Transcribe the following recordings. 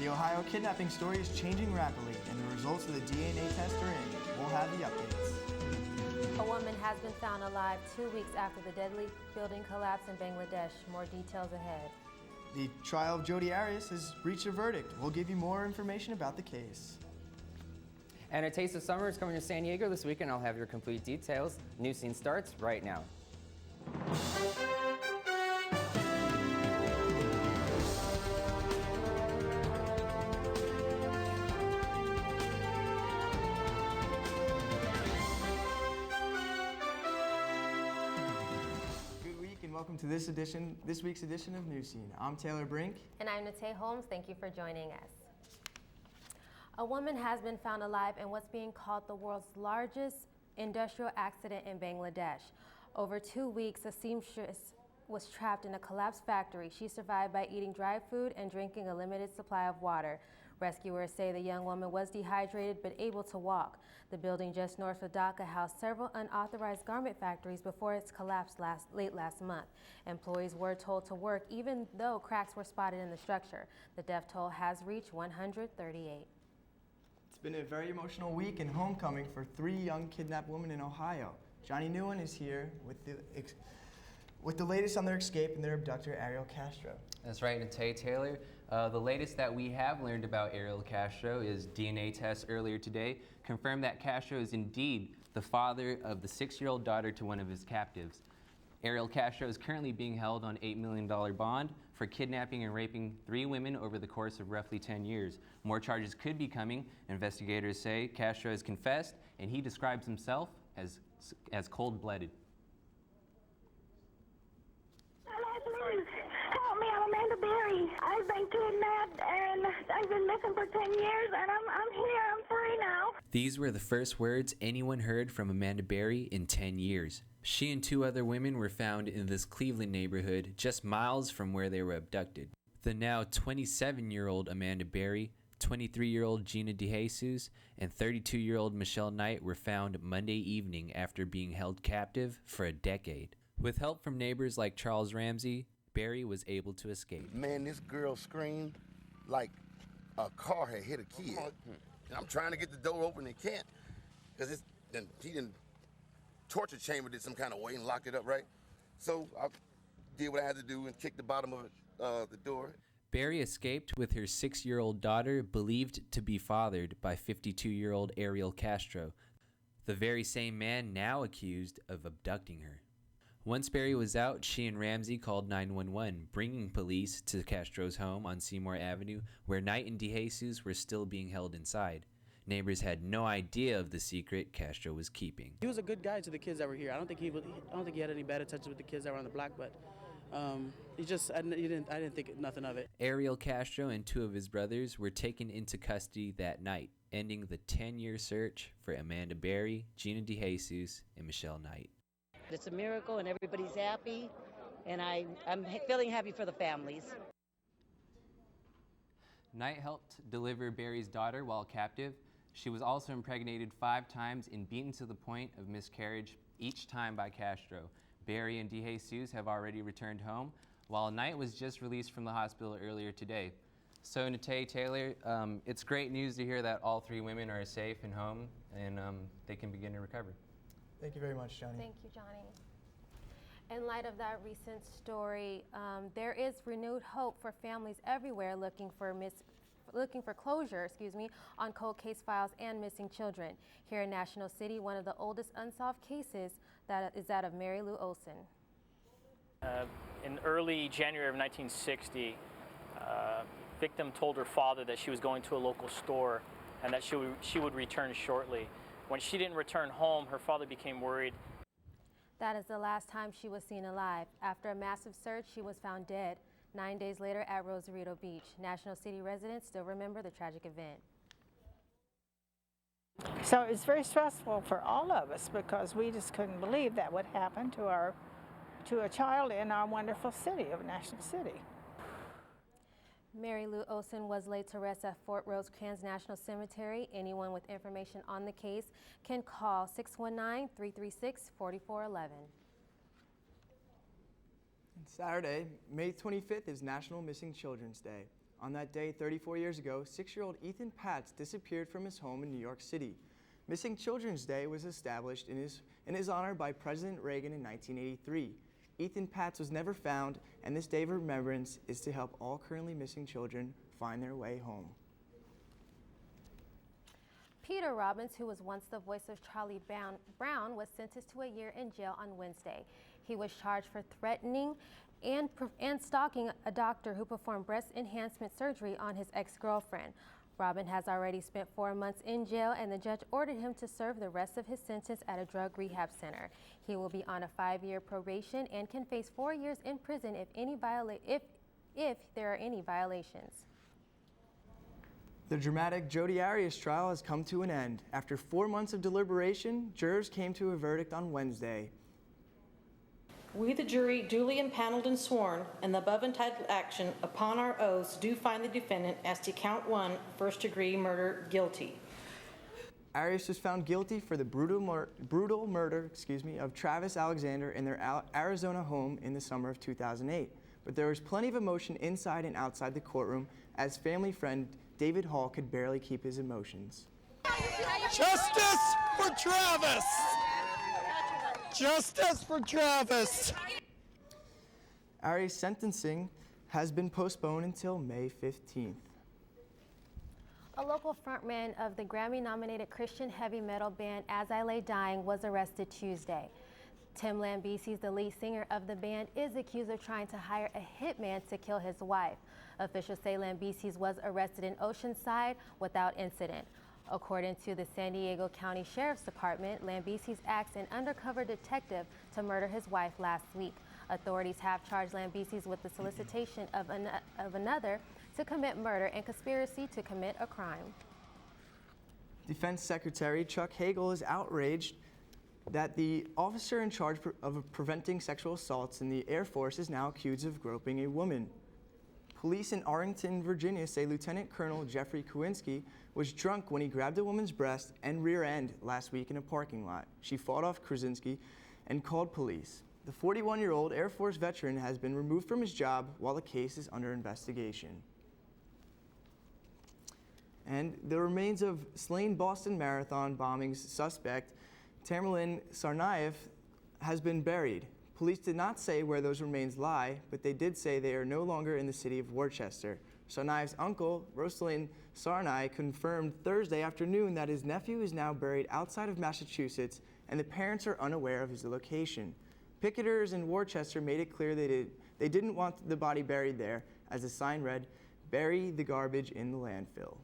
The Ohio kidnapping story is changing rapidly, and the results of the DNA test are in. We'll have the updates. A woman has been found alive 2 weeks after the deadly building collapse in Bangladesh. More details ahead. The trial of Jodi Arias has reached a verdict. We'll give you more information about the case. And a taste of summer is coming to San Diego this weekend. I'll have your complete details. Newscene starts right now. Good week and welcome to this week's edition of Newscene. I'm Taylor Brink. And I'm Nate Holmes. Thank you for joining us. A woman has been found alive in what's being called the world's largest industrial accident in Bangladesh. Over 2 weeks, a seamstress was trapped in a collapsed factory. She survived by eating dry food and drinking a limited supply of water. Rescuers say the young woman was dehydrated but able to walk. The building just north of Dhaka housed several unauthorized garment factories before its collapse late last month. Employees were told to work even though cracks were spotted in the structure. The death toll has reached 138. It's been a very emotional week and homecoming for 3 young kidnapped women in Ohio. Johnny Newen is here with the latest on their escape and their abductor, Ariel Castro. That's right, and Taylor. The latest that we have learned about Ariel Castro is DNA tests earlier today confirmed that Castro is indeed the father of the 6-year-old daughter to one of his captives. Ariel Castro is currently being held on $8 million bond for kidnapping and raping 3 women over the course of roughly 10 years. More charges could be coming. Investigators say Castro has confessed, and he describes himself as cold-blooded. Help me, I'm Amanda Berry. I've been kidnapped and I've been missing for 10 years and I'm here, I'm free now. These were the first words anyone heard from Amanda Berry in 10 years. She and 2 other women were found in this Cleveland neighborhood just miles from where they were abducted. The now 27-year-old Amanda Berry, 23-year-old Gina DeJesus, and 32-year-old Michelle Knight were found Monday evening after being held captive for a decade. With help from neighbors like Charles Ramsey, Berry was able to escape. Man, this girl screamed like a car had hit a kid. And I'm trying to get the door open and can't, because he didn't torture chambered it some kind of way and locked it up, right? So I did what I had to do and kicked the bottom of it, the door. Berry escaped with her 6-year-old daughter, believed to be fathered by 52-year-old Ariel Castro, the very same man now accused of abducting her. Once Berry was out, she and Ramsey called 911, bringing police to Castro's home on Seymour Avenue, where Knight and DeJesus were still being held inside. Neighbors had no idea of the secret Castro was keeping. He was a good guy to the kids that were here. I don't think he had any bad intentions with the kids that were on the block, but I didn't think nothing of it. Ariel Castro and 2 of his brothers were taken into custody that night, ending the 10-year search for Amanda Berry, Gina DeJesus, and Michelle Knight. It's a miracle and everybody's happy, and I'm feeling happy for the families. Knight helped deliver Berry's daughter while captive. She was also impregnated 5 times and beaten to the point of miscarriage, each time by Castro. Berry and DeJesus have already returned home, while Knight was just released from the hospital earlier today. So Nate, Taylor, it's great news to hear that all 3 women are safe and home and they can begin to recover. Thank you very much, Johnny. Thank you, Johnny. In light of that recent story, there is renewed hope for families everywhere looking for closure, on cold case files and missing children. Here in National City, one of the oldest unsolved cases is that of Mary Lou Olson. In early January of 1960, victim told her father that she was going to a local store and that she would return shortly. When she didn't return home, her father became worried. That is the last time she was seen alive. After a massive search, she was found dead 9 days later at Rosarito Beach. National City residents still remember the tragic event. So it's very stressful for all of us because we just couldn't believe that would happen to a child in our wonderful city of National City. Mary Lou Olson was laid to rest at Fort Rosecrans National Cemetery. Anyone with information on the case can call 619-336-4411. Saturday, May 25th is National Missing Children's Day. On that day, 34 years ago, 6-year-old Ethan Patz disappeared from his home in New York City. Missing Children's Day was established in his honor by President Reagan in 1983. Ethan Patz was never found, and this day of remembrance is to help all currently missing children find their way home. Peter Robbins, who was once the voice of Charlie Brown, was sentenced to a year in jail on Wednesday. He was charged for threatening and stalking a doctor who performed breast enhancement surgery on his ex-girlfriend. Robin has already spent 4 months in jail, and the judge ordered him to serve the rest of his sentence at a drug rehab center. He will be on a 5-year probation and can face 4 years in prison if there are any violations. The dramatic Jodi Arias trial has come to an end. After 4 months of deliberation, jurors came to a verdict on Wednesday. We, the jury, duly impaneled and sworn, in the above entitled action, upon our oaths, do find the defendant as to count 1, first-degree murder, guilty. Arias was found guilty for the brutal murder of Travis Alexander in their Arizona home in the summer of 2008. But there was plenty of emotion inside and outside the courtroom, as family friend David Hall could barely keep his emotions. Justice for Travis! Justice for Travis! Arias' sentencing has been postponed until May 15th. A local frontman of the Grammy-nominated Christian heavy metal band As I Lay Dying was arrested Tuesday. Tim Lambesis, the lead singer of the band, is accused of trying to hire a hitman to kill his wife. Officials say Lambesis was arrested in Oceanside without incident. According to the San Diego County Sheriff's Department, Lambesis asked an undercover detective to murder his wife last week. Authorities have charged Lambesis with the solicitation of another to commit murder and conspiracy to commit a crime. Defense Secretary Chuck Hagel is outraged that the officer in charge of preventing sexual assaults in the Air Force is now accused of groping a woman. Police in Arlington, Virginia say Lieutenant Colonel Jeffrey Kowinski was drunk when he grabbed a woman's breast and rear end last week in a parking lot. She fought off Krasinski and called police. The 41-year-old Air Force veteran has been removed from his job while the case is under investigation. And the remains of slain Boston Marathon bombings suspect Tamerlan Tsarnaev has been buried. Police did not say where those remains lie, but they did say they are no longer in the city of Worcester. Tsarnaev's uncle, Ruslan Tsarnaev, confirmed Thursday afternoon that his nephew is now buried outside of Massachusetts, and the parents are unaware of his location. Picketers in Worcester made it clear they didn't want the body buried there, as the sign read, "Bury the garbage in the landfill."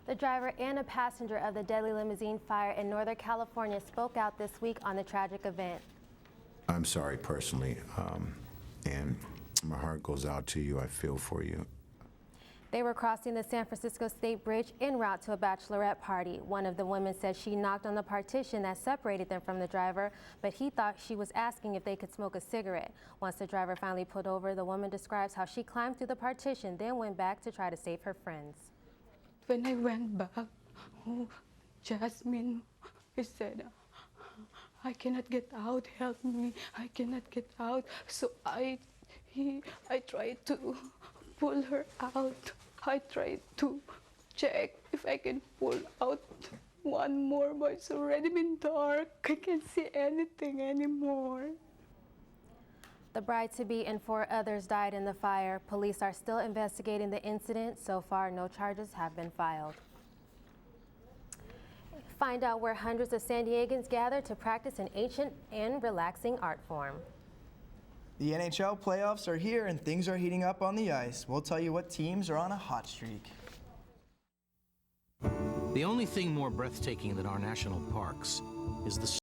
The driver and a passenger of the deadly limousine fire in Northern California spoke out this week on the tragic event. I'm sorry personally, and my heart goes out to you. I feel for you. They were crossing the San Francisco State Bridge en route to a bachelorette party. One of the women said she knocked on the partition that separated them from the driver, but he thought she was asking if they could smoke a cigarette. Once the driver finally pulled over, the woman describes how she climbed through the partition, then went back to try to save her friends. When I went back, Jasmine, he said, I cannot get out, help me, I cannot get out. So I tried to pull her out. I tried to check if I can pull out one more, but it's already been dark. I can't see anything anymore. The bride-to-be and 4 others died in the fire. Police are still investigating the incident. So far, no charges have been filed. Find out where hundreds of San Diegans gather to practice an ancient and relaxing art form. The NHL playoffs are here and things are heating up on the ice. We'll tell you what teams are on a hot streak. The only thing more breathtaking than our national parks is the